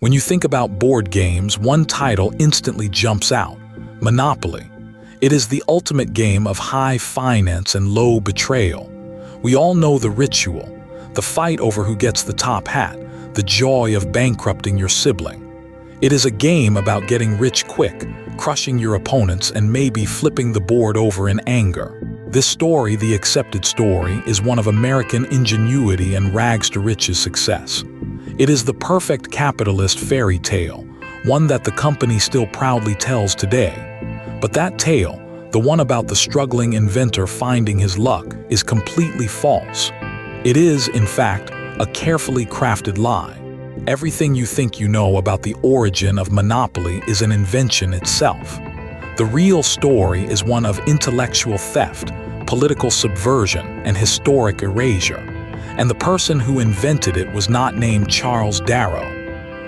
When you think about board games, one title instantly jumps out: Monopoly. It is the ultimate game of high finance and low betrayal. We all know the ritual, the fight over who gets the top hat, the joy of bankrupting your sibling. It is a game about getting rich quick, crushing your opponents, and maybe flipping the board over in anger. This story, The Accepted Story, is one of American ingenuity and rags-to-riches success. It is the perfect capitalist fairy tale, one that the company still proudly tells today. But that tale, the one about the struggling inventor finding his luck, is completely false. It is, in fact, a carefully crafted lie. Everything you think you know about the origin of Monopoly is an invention itself. The real story is one of intellectual theft, political subversion, and historic erasure. And the person who invented it was not named Charles Darrow.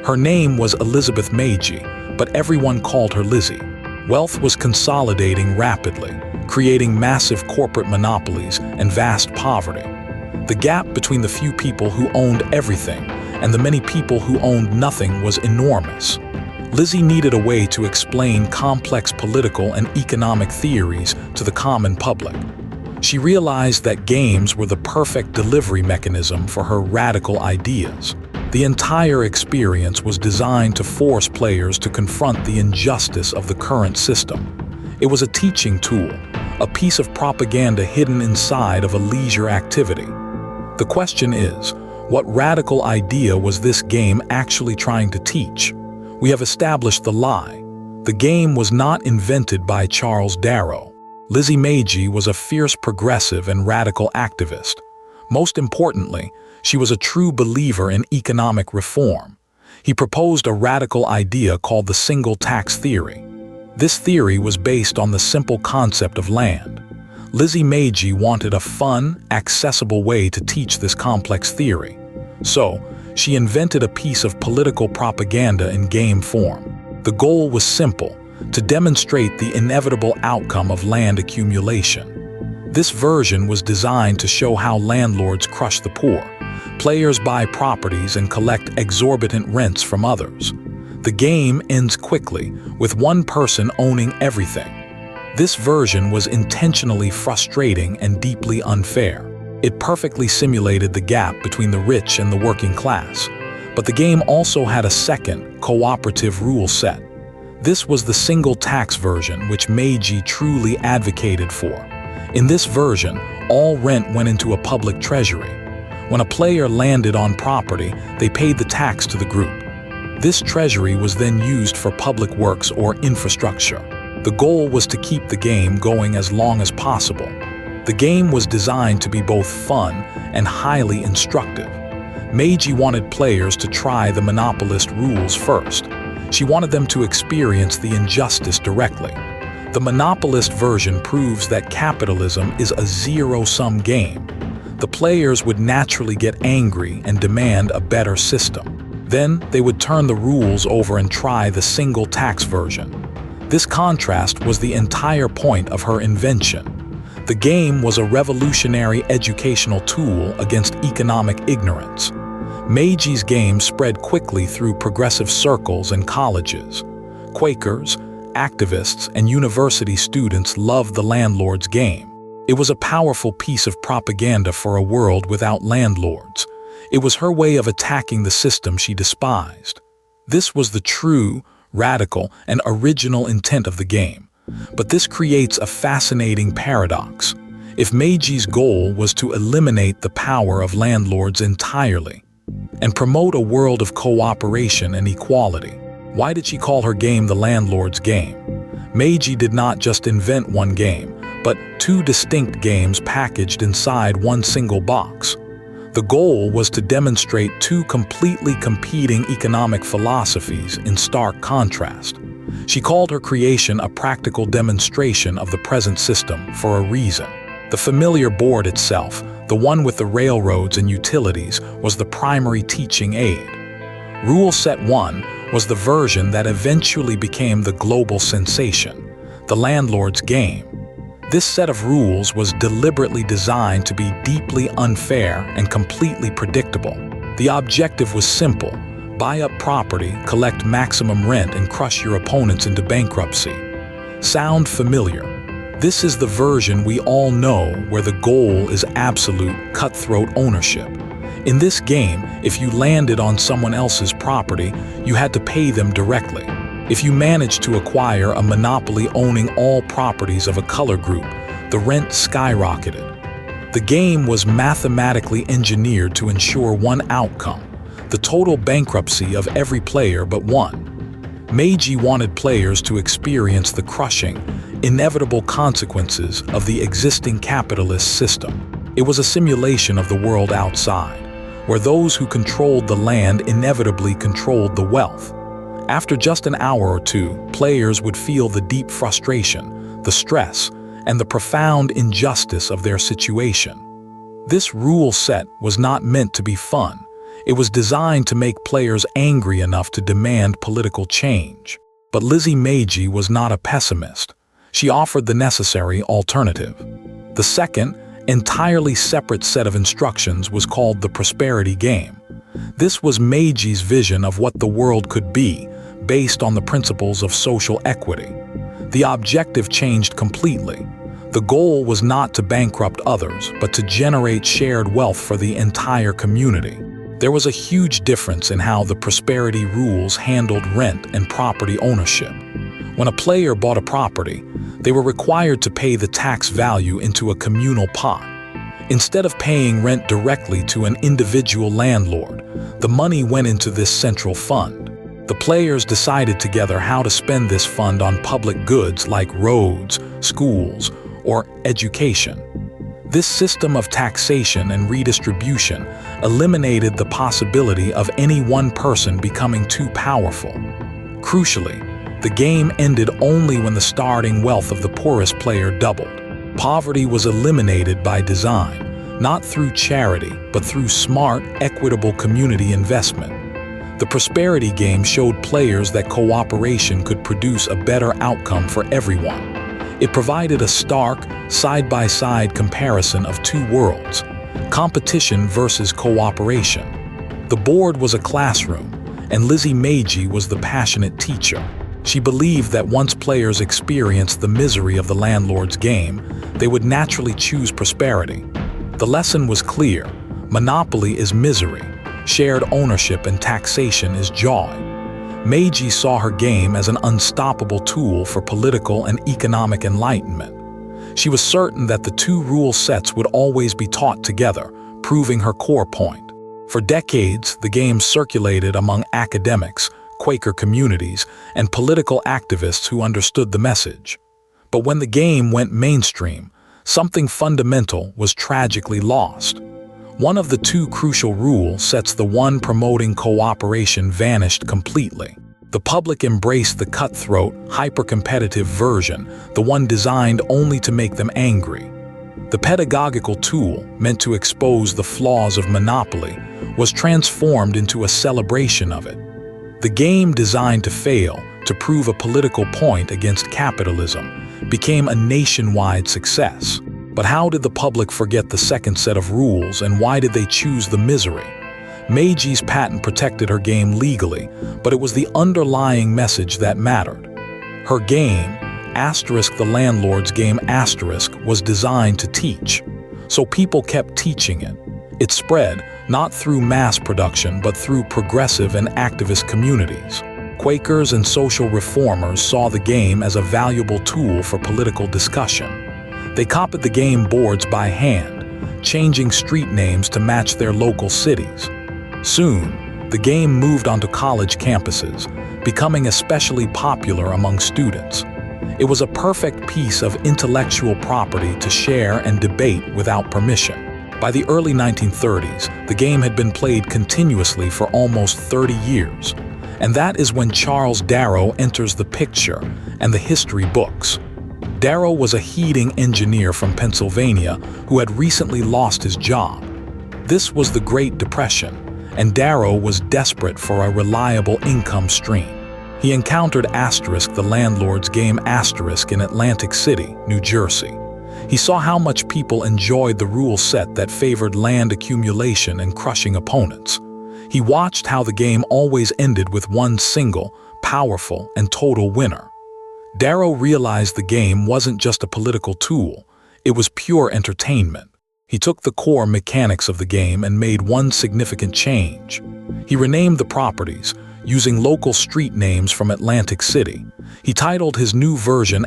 Her name was Lizzie Magie, but everyone called her Lizzie. Wealth was consolidating rapidly, creating massive corporate monopolies and vast poverty. The gap between the few people who owned everything and the many people who owned nothing was enormous. Lizzie needed a way to explain complex political and economic theories to the common public. She realized that games were the perfect delivery mechanism for her radical ideas. The entire experience was designed to force players to confront the injustice of the current system. It was a teaching tool, a piece of propaganda hidden inside of a leisure activity. The question is, what radical idea was this game actually trying to teach? We have established the lie. The game was not invented by Charles Darrow. Lizzie Magie was a fierce progressive and radical activist. Most importantly, she was a true believer in economic reform. He proposed a radical idea called the single tax theory. This theory was based on the simple concept of land. Lizzie Magie wanted a fun, accessible way to teach this complex theory. So, she invented a piece of political propaganda in game form. The goal was simple: to demonstrate the inevitable outcome of land accumulation. This version was designed to show how landlords crush the poor. Players buy properties and collect exorbitant rents from others. The game ends quickly, with one person owning everything. This version was intentionally frustrating and deeply unfair. It perfectly simulated the gap between the rich and the working class. But the game also had a second, cooperative rule set. This was the single tax version, which Magie truly advocated for. In this version, all rent went into a public treasury. When a player landed on property, they paid the tax to the group. This treasury was then used for public works or infrastructure. The goal was to keep the game going as long as possible. The game was designed to be both fun and highly instructive. Magie wanted players to try the monopolist rules first. She wanted them to experience the injustice directly. The monopolist version proves that capitalism is a zero-sum game. The players would naturally get angry and demand a better system. Then they would turn the rules over and try the single tax version. This contrast was the entire point of her invention. The game was a revolutionary educational tool against economic ignorance. Magie's game spread quickly through progressive circles and colleges. Quakers, activists, and university students loved the Landlord's game. It was a powerful piece of propaganda for a world without landlords. It was her way of attacking the system she despised. This was the true, radical, and original intent of the game. But this creates a fascinating paradox. If Magie's goal was to eliminate the power of landlords entirely and promote a world of cooperation and equality, why did she call her game the Landlord's game? Magie did not just invent one game, but two distinct games packaged inside one single box. The goal was to demonstrate two completely competing economic philosophies in stark contrast. She called her creation a practical demonstration of the present system for a reason. The familiar board itself, the one with the railroads and utilities, was the primary teaching aid. Rule Set 1 was the version that eventually became the global sensation, the Landlord's game. This set of rules was deliberately designed to be deeply unfair and completely predictable. The objective was simple: Buy up property, collect maximum rent, and crush your opponents into bankruptcy. Sound familiar? This is the version we all know where the goal is absolute, cutthroat ownership. In this game, if you landed on someone else's property, you had to pay them directly. If you managed to acquire a monopoly owning all properties of a color group, the rent skyrocketed. The game was mathematically engineered to ensure one outcome: the total bankruptcy of every player but one. Magie wanted players to experience the crushing, inevitable consequences of the existing capitalist system. It was a simulation of the world outside, where those who controlled the land inevitably controlled the wealth. After just an hour or two, players would feel the deep frustration, the stress, and the profound injustice of their situation. This rule set was not meant to be fun. It was designed to make players angry enough to demand political change. But Lizzie Magie was not a pessimist. She offered the necessary alternative. The second, entirely separate set of instructions was called the prosperity game. This was Magie's vision of what the world could be, based on the principles of social equity. The objective changed completely. The goal was not to bankrupt others, but to generate shared wealth for the entire community. There was a huge difference in how the prosperity rules handled rent and property ownership. When a player bought a property, they were required to pay the tax value into a communal pot. Instead of paying rent directly to an individual landlord, the money went into this central fund. The players decided together how to spend this fund on public goods like roads, schools, or education. This system of taxation and redistribution eliminated the possibility of any one person becoming too powerful. Crucially, the game ended only when the starting wealth of the poorest player doubled. Poverty was eliminated by design, not through charity, but through smart, equitable community investment. The prosperity game showed players that cooperation could produce a better outcome for everyone. It provided a stark, side-by-side comparison of two worlds: competition versus cooperation. The board was a classroom, and Lizzie Magie was the passionate teacher. She believed that once players experienced the misery of the landlord's game, they would naturally choose prosperity. The lesson was clear: monopoly is misery, shared ownership and taxation is joy. Magie saw her game as an unstoppable tool for political and economic enlightenment. She was certain that the two rule sets would always be taught together, proving her core point. For decades, the game circulated among academics, Quaker communities, and political activists who understood the message. But when the game went mainstream, something fundamental was tragically lost. One of the two crucial rule sets, the one promoting cooperation, vanished completely. The public embraced the cutthroat, hyper-competitive version, the one designed only to make them angry. The pedagogical tool, meant to expose the flaws of monopoly, was transformed into a celebration of it. The game, designed to fail, to prove a political point against capitalism, became a nationwide success. But how did the public forget the second set of rules, and why did they choose the misery? Magie's patent protected her game legally, but it was the underlying message that mattered. Her game, the landlord's game, was designed to teach. So people kept teaching it. It spread, not through mass production, but through progressive and activist communities. Quakers and social reformers saw the game as a valuable tool for political discussion. They copied the game boards by hand, changing street names to match their local cities. Soon, the game moved onto college campuses, becoming especially popular among students. It was a perfect piece of intellectual property to share and debate without permission. By the early 1930s, the game had been played continuously for almost 30 years. And that is when Charles Darrow enters the picture and the history books. Darrow was a heating engineer from Pennsylvania who had recently lost his job. This was the Great Depression, and Darrow was desperate for a reliable income stream. He encountered the landlord's game in Atlantic City, New Jersey. He saw how much people enjoyed the rule set that favored land accumulation and crushing opponents. He watched how the game always ended with one single, powerful, and total winner. Darrow realized the game wasn't just a political tool, it was pure entertainment. He took the core mechanics of the game and made one significant change. He renamed the properties, using local street names from Atlantic City. He titled his new version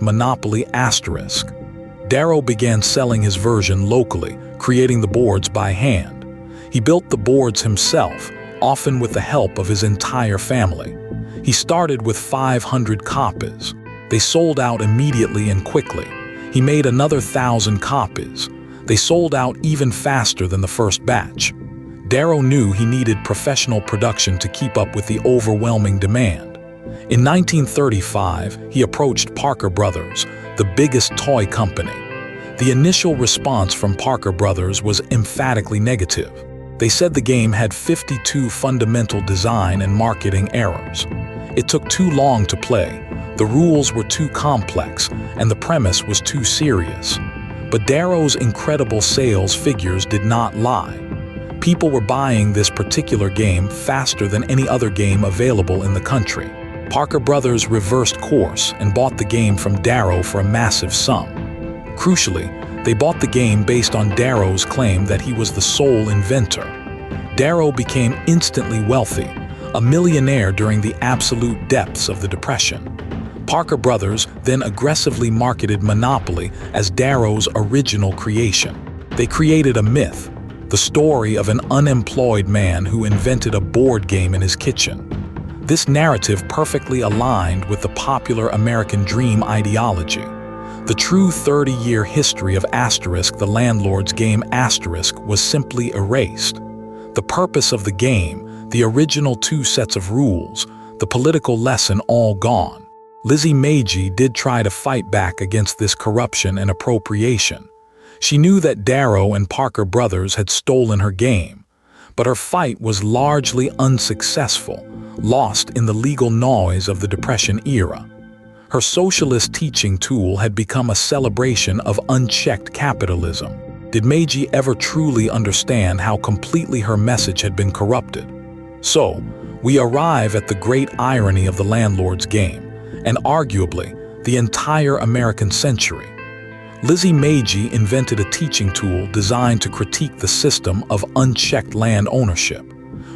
Monopoly *. Darrow began selling his version locally, creating the boards by hand. He built the boards himself, often with the help of his entire family. He started with 500 copies. They sold out immediately and quickly. He made another 1,000 copies. They sold out even faster than the first batch. Darrow knew he needed professional production to keep up with the overwhelming demand. In 1935, he approached Parker Brothers, the biggest toy company. The initial response from Parker Brothers was emphatically negative. They said the game had 52 fundamental design and marketing errors. It took too long to play, the rules were too complex, and the premise was too serious. But Darrow's incredible sales figures did not lie. People were buying this particular game faster than any other game available in the country. Parker Brothers reversed course and bought the game from Darrow for a massive sum. Crucially, they bought the game based on Darrow's claim that he was the sole inventor. Darrow became instantly wealthy, a millionaire during the absolute depths of the Depression. Parker Brothers then aggressively marketed Monopoly as Darrow's original creation. They created a myth, the story of an unemployed man who invented a board game in his kitchen. This narrative perfectly aligned with the popular American dream ideology. The true 30-year history of the Landlord's game was simply erased. The purpose of the game, the original 2 sets of rules, the political lesson all gone. Lizzie Magie did try to fight back against this corruption and appropriation. She knew that Darrow and Parker Brothers had stolen her game, but her fight was largely unsuccessful, lost in the legal noise of the Depression era. Her socialist teaching tool had become a celebration of unchecked capitalism. Did Magie ever truly understand how completely her message had been corrupted? So, we arrive at the great irony of the Landlord's game, and arguably, the entire American century. Lizzie Magie invented a teaching tool designed to critique the system of unchecked land ownership.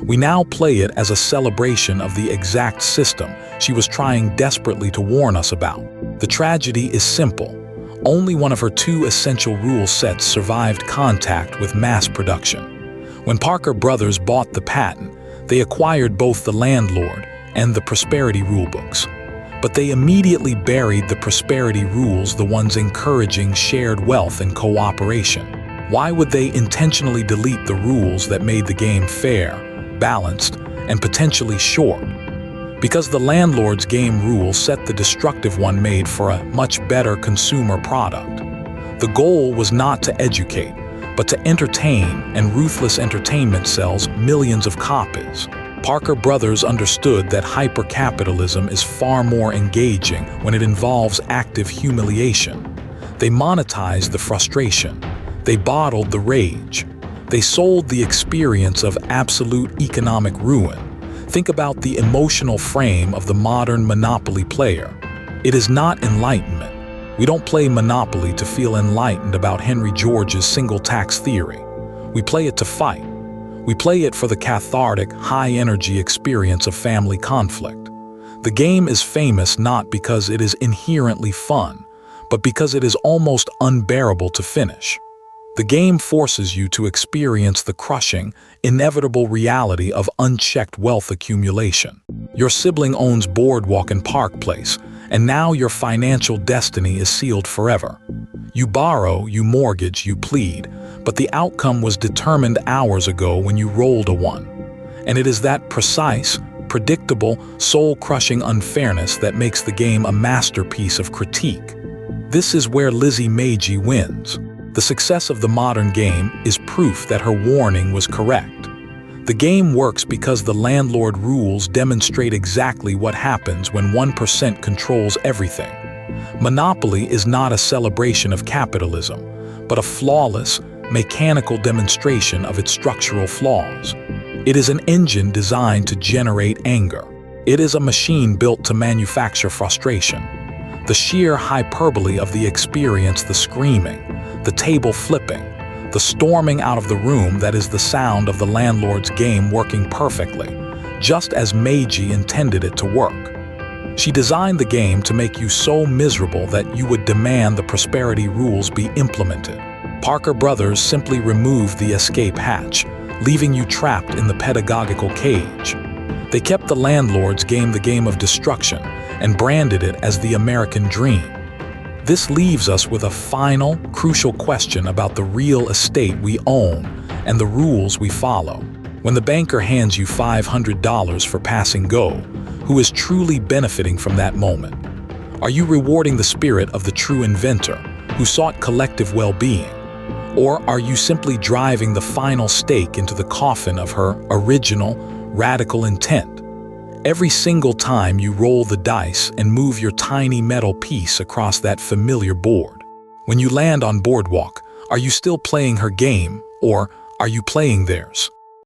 We now play it as a celebration of the exact system she was trying desperately to warn us about. The tragedy is simple. Only one of her 2 essential rule sets survived contact with mass production. When Parker Brothers bought the patent, they acquired both the Landlord and the Prosperity rulebooks. But they immediately buried the prosperity rules, the ones encouraging shared wealth and cooperation. Why would they intentionally delete the rules that made the game fair, balanced, and potentially short? Because the Landlord's game rule set the destructive one made for a much better consumer product. The goal was not to educate, but to entertain, and ruthless entertainment sells millions of copies. Parker Brothers understood that hypercapitalism is far more engaging when it involves active humiliation. They monetized the frustration. They bottled the rage. They sold the experience of absolute economic ruin. Think about the emotional frame of the modern Monopoly player. It is not enlightenment. We don't play Monopoly to feel enlightened about Henry George's single tax theory. We play it to fight. We play it for the cathartic, high-energy experience of family conflict. The game is famous not because it is inherently fun, but because it is almost unbearable to finish. The game forces you to experience the crushing, inevitable reality of unchecked wealth accumulation. Your sibling owns Boardwalk and Park Place, and now your financial destiny is sealed forever. You borrow, you mortgage, you plead, but the outcome was determined hours ago when you rolled a 1. And it is that precise, predictable, soul-crushing unfairness that makes the game a masterpiece of critique. This is where Lizzie Magie wins. The success of the modern game is proof that her warning was correct. The game works because the Landlord rules demonstrate exactly what happens when 1% controls everything. Monopoly is not a celebration of capitalism, but a flawless, mechanical demonstration of its structural flaws. It is an engine designed to generate anger. It is a machine built to manufacture frustration. The sheer hyperbole of the experience, the screaming, the table flipping, the storming out of the room, that is the sound of the landlord's game working perfectly, just as Magie intended it to work. She designed the game to make you so miserable that you would demand the prosperity rules be implemented. Parker Brothers simply removed the escape hatch, leaving you trapped in the pedagogical cage. They kept the landlord's game the game of destruction and branded it as the American dream. This leaves us with a final, crucial question about the real estate we own and the rules we follow. When the banker hands you $500 for passing go, who is truly benefiting from that moment? Are you rewarding the spirit of the true inventor who sought collective well-being? Or are you simply driving the final stake into the coffin of her original, radical intent? Every single time you roll the dice and move your tiny metal piece across that familiar board. When you land on Boardwalk, are you still playing her game, or are you playing theirs?